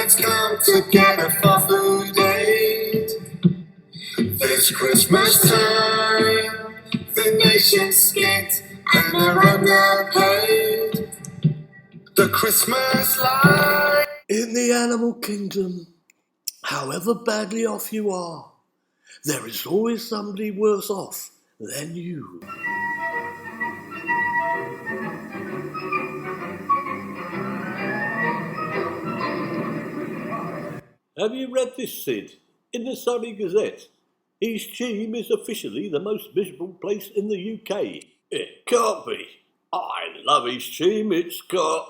let's come together for food aid. This Christmas time, the nation's skint and they're underpaid. The Christmas light. In the animal kingdom, however badly off you are, there is always somebody worse off than you. Have you read this, Sid? In the Surrey Gazette, East Cheam is officially the most miserable place in the UK. It can't be. I love East Cheam. It's got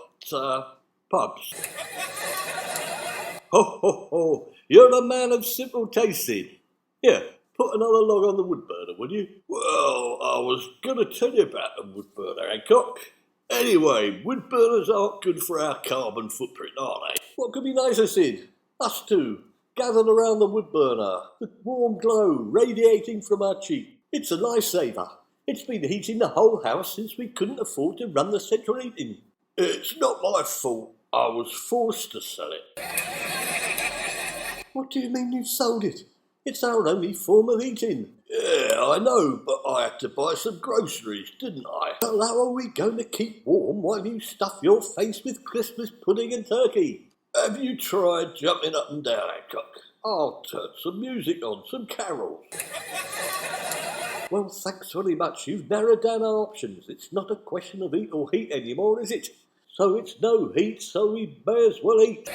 pubs. Ho, ho, ho. You're a man of simple taste, Sid. Here, put another log on the wood burner, will you? Well, I was going to tell you about the wood burner, Hancock. Anyway, wood burners aren't good for our carbon footprint, are they? What could be nicer, Sid? Us two, gathered around the wood burner, the warm glow radiating from our cheek. It's a lifesaver. It's been heating the whole house since we couldn't afford to run the central heating. It's not my fault. I was forced to sell it. What do you mean you sold it? It's our only form of heating. Yeah, I know, but I had to buy some groceries, didn't I? Well, how are we going to keep warm while you stuff your face with Christmas pudding and turkey? Have you tried jumping up and down, Hancock? I'll turn some music on, some carols. Well, thanks very much. You've narrowed down our options. It's not a question of eat or heat anymore, is it? So it's no heat, so we may as well eat.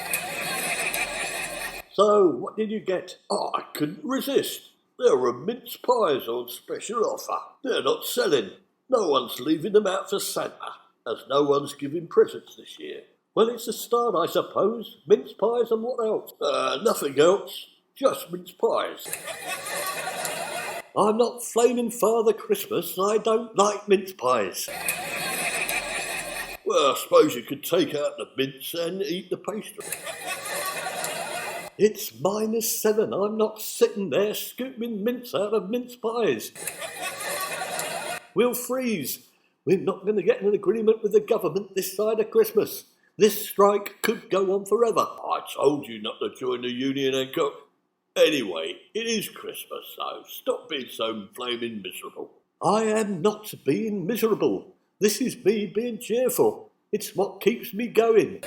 So, what did you get? Oh, I couldn't resist. There were mince pies on special offer. They're not selling. No one's leaving them out for Santa, as no one's giving presents this year. Well, it's a start, I suppose. Mince pies and what else? Nothing else. Just mince pies. I'm not flaming Father Christmas. I don't like mince pies. Well, I suppose you could take out the mince and eat the pastry. It's -7. I'm not sitting there scooping mince out of mince pies. We'll freeze. We're not going to get an agreement with the government this side of Christmas. This strike could go on forever. I told you not to join the union, Hancock. Anyway, it is Christmas, so stop being so flaming miserable. I am not being miserable. This is me being cheerful. It's what keeps me going.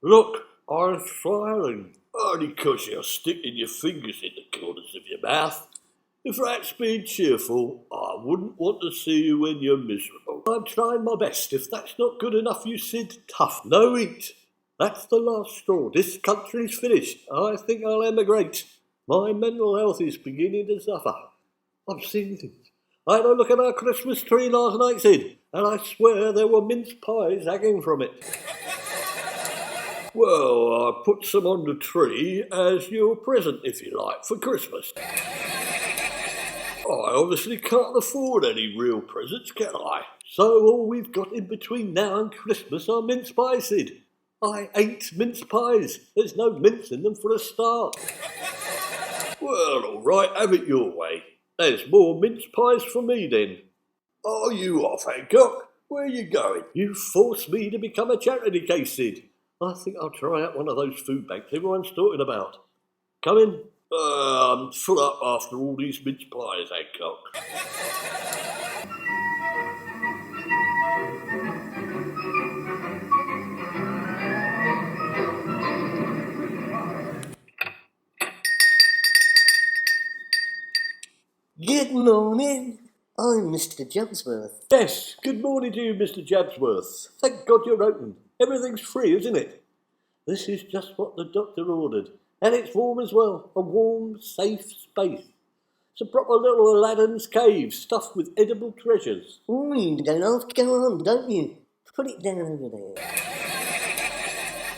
Look, I'm smiling. Only 'cause you're sticking your fingers in the corners of your mouth. If that's being cheerful, I wouldn't want to see you when you're miserable. I'm trying my best. If that's not good enough, you Sid, tough, no eat. That's the last straw. This country's finished. I think I'll emigrate. My mental health is beginning to suffer. I've seen things. I had a look at our Christmas tree last night, Sid, and I swear there were mince pies hanging from it. Well, I put some on the tree as your present, if you like, for Christmas. I obviously can't afford any real presents, can I? So all we've got in between now and Christmas are mince pies, Sid. I ate mince pies. There's no mince in them for a start. Well, all right, have it your way. There's more mince pies for me then. Are you off, Hancock? Where are you going? You forced me to become a charity case, Sid. I think I'll try out one of those food banks everyone's talking about. Come in. I'm full up after all these mince pies, Hancock. Good morning. I'm Mr. Jabsworth. Yes, good morning to you, Mr. Jabsworth. Thank God you're open. Everything's free, isn't it? This is just what the doctor ordered. And it's warm as well. A warm, safe space. It's a proper little Aladdin's cave stuffed with edible treasures. Oh, you don't have to go on, don't you? Put it down over there.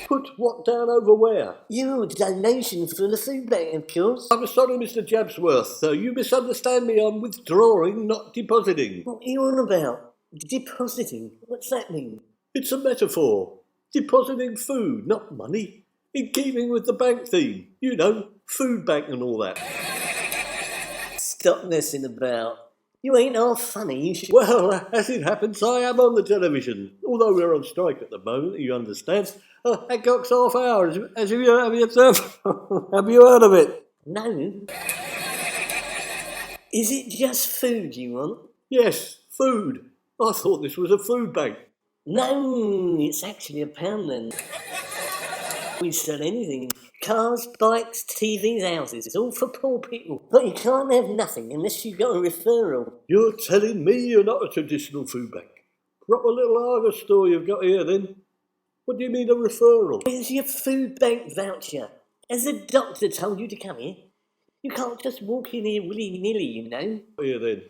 Put what down over where? Your donation for the food bank, of course. I'm sorry, Mr. Jabsworth. You misunderstand me. I'm withdrawing, not depositing. What are you on about? Depositing? What's that mean? It's a metaphor. Depositing food, not money. In keeping with the bank theme. You know, food bank and all that. Stop messing about. You ain't half funny. You should... Well, as it happens, I am on the television. Although we're on strike at the moment, you understand. Hancock's half hour. Have you observed? Have you heard of it? No. Is it just food you want? Yes, food. I thought this was a food bank. No, it's actually a pound then. We sell anything. Cars, bikes, TVs, houses. It's all for poor people. But you can't have nothing unless you've got a referral. You're telling me you're not a traditional food bank? Proper little Argos store you've got here then. What do you mean a referral? Where's your food bank voucher? Has the doctor told you to come here? You can't just walk in here willy-nilly, you know. Here then.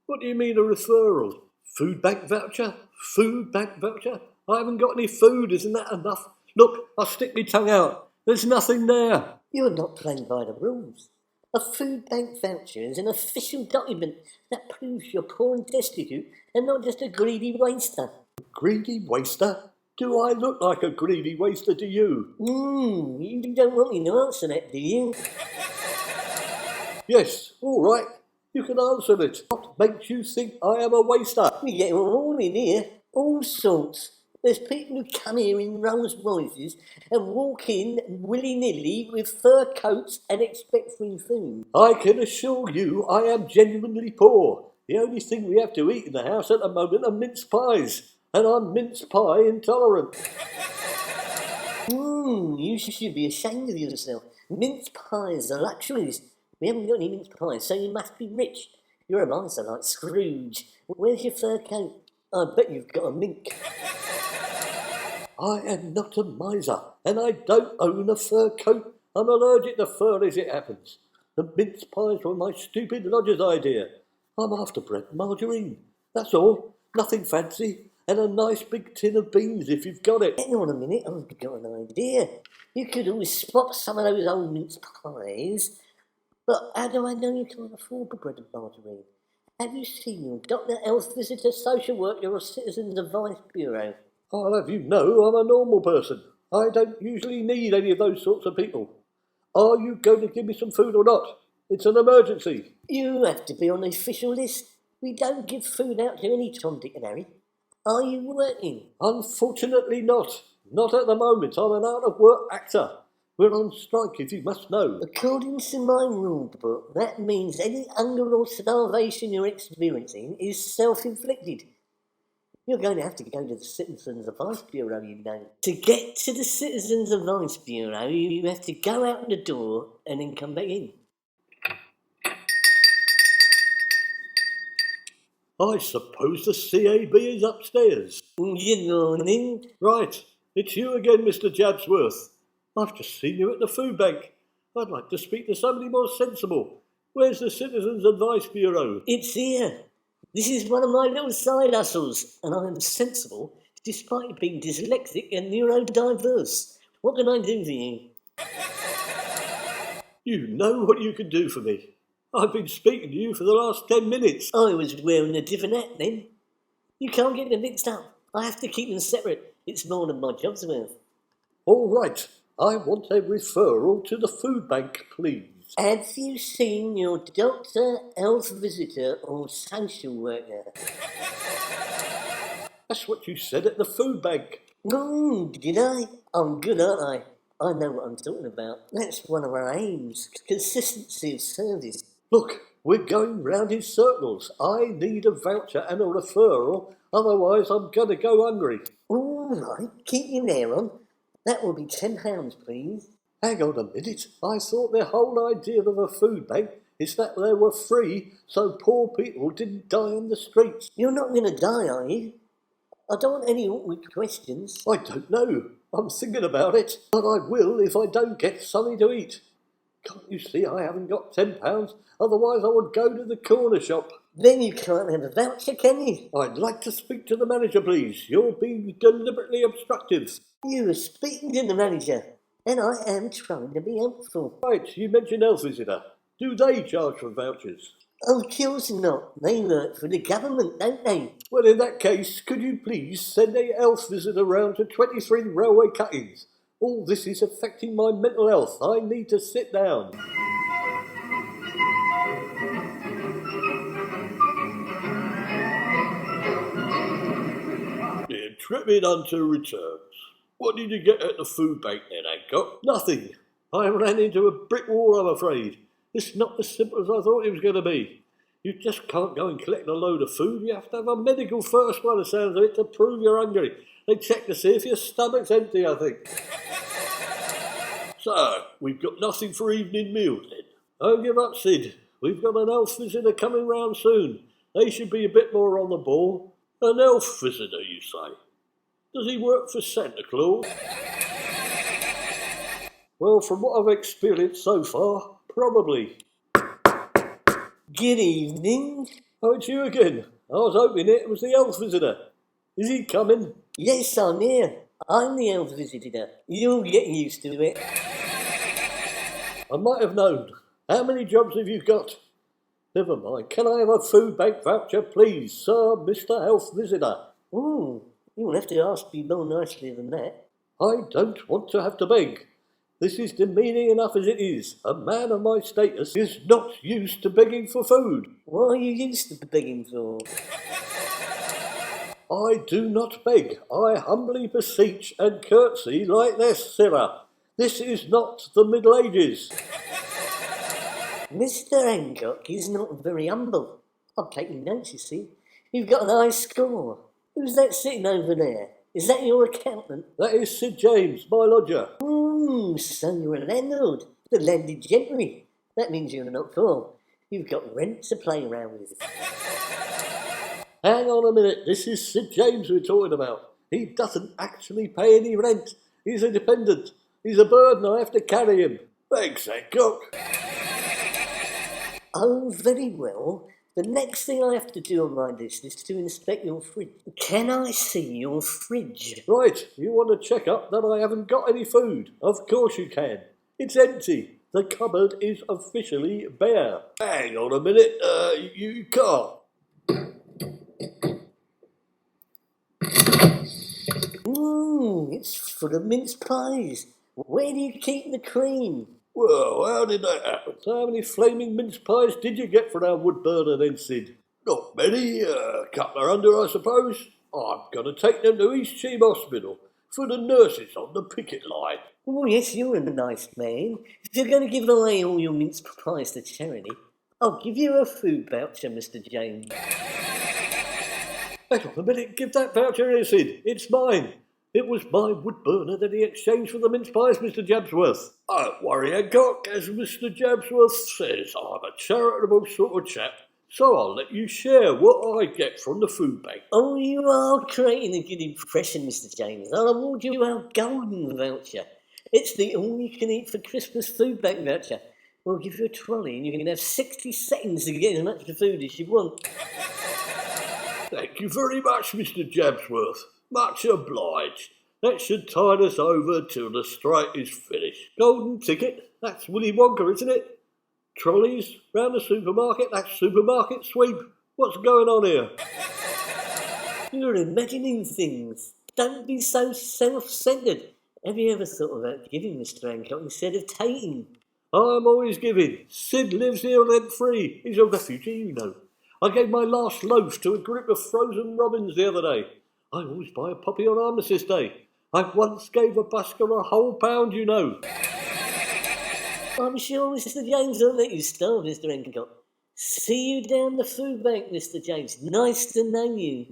What do you mean a referral? Food bank voucher? Food bank voucher? I haven't got any food, isn't that enough? Look, I'll stick my tongue out. There's nothing there. You're not playing by the rules. A food bank voucher is an official document that proves you're poor and destitute and not just a greedy waster. Greedy waster? Do I look like a greedy waster to you? You don't want me to answer that, do you? Yes, all right. You can answer it. What makes you think I am a waster? We get them all in here, all sorts. There's people who come here in Rolls Royces and walk in willy-nilly with fur coats and expect free food. I can assure you I am genuinely poor. The only thing we have to eat in the house at the moment are mince pies, and I'm mince pie intolerant. You should be ashamed of yourself. Mince pies are luxuries. We haven't got any mince pies, so you must be rich. You're a miser like Scrooge. Where's your fur coat? I bet you've got a mink. I am not a miser, and I don't own a fur coat. I'm allergic to fur as it happens. The mince pies were my stupid lodger's idea. I'm after bread and margarine. That's all. Nothing fancy. And a nice big tin of beans if you've got it. Hang on a minute, I've got an idea. You could always swap some of those old mince pies. But how do I know you can't afford the bread and margarine? Have you seen your doctor, health visitor, social worker or Citizens Advice Bureau? I'll have you know I'm a normal person. I don't usually need any of those sorts of people. Are you going to give me some food or not? It's an emergency. You have to be on the official list. We don't give food out to any Tom, Dick and Harry. Are you working? Unfortunately not. Not at the moment. I'm an out-of-work actor. We're on strike, if you must know. According to my rule book, that means any hunger or starvation you're experiencing is self-inflicted. You're going to have to go to the Citizens Advice Bureau, you know. To get to the Citizens Advice Bureau, you have to go out the door and then come back in. I suppose the CAB is upstairs. Good morning. Right, it's you again, Mr. Jabsworth. I've just seen you at the food bank. I'd like to speak to somebody more sensible. Where's the Citizens Advice Bureau? It's here. This is one of my little side hustles, and I'm sensible despite being dyslexic and neurodiverse. What can I do for you? You know what you can do for me. I've been speaking to you for the last 10 minutes. I was wearing a different hat then. You can't get them mixed up. I have to keep them separate. It's more than my job's worth. All right, I want a referral to the food bank, please. Have you seen your doctor, health visitor, or social worker? That's what you said at the food bank. Did I? I'm good, aren't I? I know what I'm talking about. That's one of our aims. Consistency of service. Look, we're going round in circles. I need a voucher and a referral, otherwise I'm going to go hungry. All right, keep your hair on. That will be £10, please. Hang on a minute. I thought the whole idea of a food bank is that they were free so poor people didn't die on the streets. You're not going to die, are you? I don't want any awkward questions. I don't know. I'm thinking about it. But I will if I don't get something to eat. Can't you see I haven't got £10? Otherwise I would go to the corner shop. Then you can't have a voucher, can you? I'd like to speak to the manager, please. You're being deliberately obstructive. You are speaking to the manager, and I am trying to be helpful. Right, you mentioned health visitor. Do they charge for vouchers? Of course not. They work for the government, don't they? Well, in that case, could you please send a health visitor round to 23 railway cuttings? All this is affecting my mental health. I need to sit down. Intrepid Hunter returns. What did you get at the food bank then, Hancock? Nothing. I ran into a brick wall, I'm afraid. It's not as simple as I thought it was going to be. You just can't go and collect a load of food. You have to have a medical first, by the sounds of it, to prove you're hungry. They check to see if your stomach's empty, I think. So, we've got nothing for evening meal then. Don't give up, Sid. We've got an elf visitor coming round soon. They should be a bit more on the ball. An elf visitor, you say? Does he work for Santa Claus? Well, from what I've experienced so far, probably. Good evening. Oh, it's you again. I was hoping it was the elf visitor. Is he coming? Yes, I'm here. I'm the elf visitor. You'll get used to it. I might have known. How many jobs have you got? Never mind. Can I have a food bank voucher, please, sir, Mr. Elf Visitor? Ooh, you'll have to ask me more nicely than that. I don't want to have to beg. This is demeaning enough as it is. A man of my status is not used to begging for food. What are you used to begging for? I do not beg. I humbly beseech and curtsy like this, sirrah. This is not the Middle Ages. Mr. Hancock is not very humble. I'm taking notes, you see. You've got an high score. Who's that sitting over there? Is that your accountant? That is Sir James, my lodger. So you're a landlord. The landed gentry. That means you're not poor. You've got rent to play around with. Hang on a minute, this is Sir James we're talking about. He doesn't actually pay any rent. He's a dependent. He's a burden, I have to carry him. Thanks, Hancock. Oh, very well. The next thing I have to do on my list is to inspect your fridge. Can I see your fridge? Right, you want to check up that I haven't got any food? Of course you can. It's empty. The cupboard is officially bare. Hang on a minute, you can't. It's full of mince pies. Where do you keep the cream? Well, how did that happen? So how many flaming mince pies did you get for our wood burner then, Sid? Not many, a couple are under, I suppose. I'm going to take them to East Cheam Hospital for the nurses on the picket line. Oh, yes, you're a nice man. If you're going to give away all your mince pies to charity, I'll give you a food voucher, Mr. James. Hang on a minute, give that voucher here, Sid. It's mine. It was my wood burner that he exchanged for the mince pies, Mr. Jabsworth. Don't worry, Hancock. As Mr. Jabsworth says, I'm a charitable sort of chap, so I'll let you share what I get from the food bank. Oh, you are creating a good impression, Mr. James. I'll award you our golden voucher. It's the all-you-can-eat for Christmas food bank voucher. We'll give you a trolley and you can have 60 seconds to get as much food as you want. Thank you very much, Mr. Jabsworth. Much obliged. That should tide us over till the strike is finished. Golden ticket? That's Willy Wonka, isn't it? Trolleys round the supermarket? That's supermarket sweep. What's going on here? You're imagining things. Don't be so self-centred. Have you ever thought about giving, Mr. Hancock, instead of taking? I'm always giving. Sid lives here rent-free. He's a refugee, you know. I gave my last loaf to a group of frozen robins the other day. I always buy a puppy on Armistice Day. I once gave a busker a whole pound, you know. I'm sure Mr. James won't let you starve, Mr. Hancock. See you down the food bank, Mr. James. Nice to know you.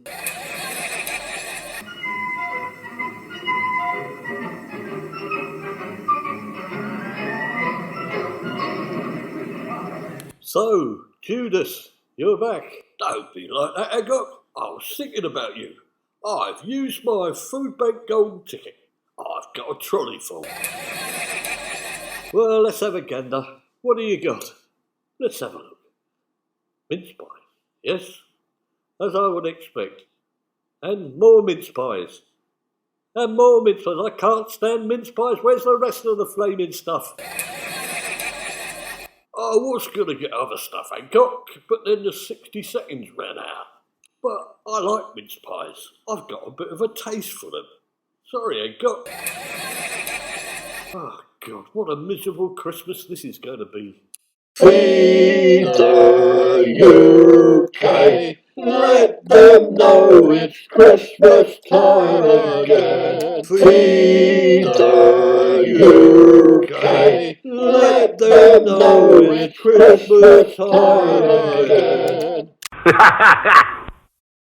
So, Judas, you're back. Don't be like that, Hancock. I was thinking about you. I've used my food bank golden ticket. I've got a trolley full. Well, let's have a gander. What do you got? Let's have a look. Mince pies. Yes, as I would expect. And more mince pies. And more mince pies. I can't stand mince pies. Where's the rest of the flaming stuff? I was going to get other stuff, Hancock, but then the 60 seconds ran out. But I like mince pies. I've got a bit of a taste for them. Sorry, Hancock. Oh, God, what a miserable Christmas this is going to be. Feed the UK. Let them know it's Christmas time again. Feed the UK. Let them know it's Christmas time again.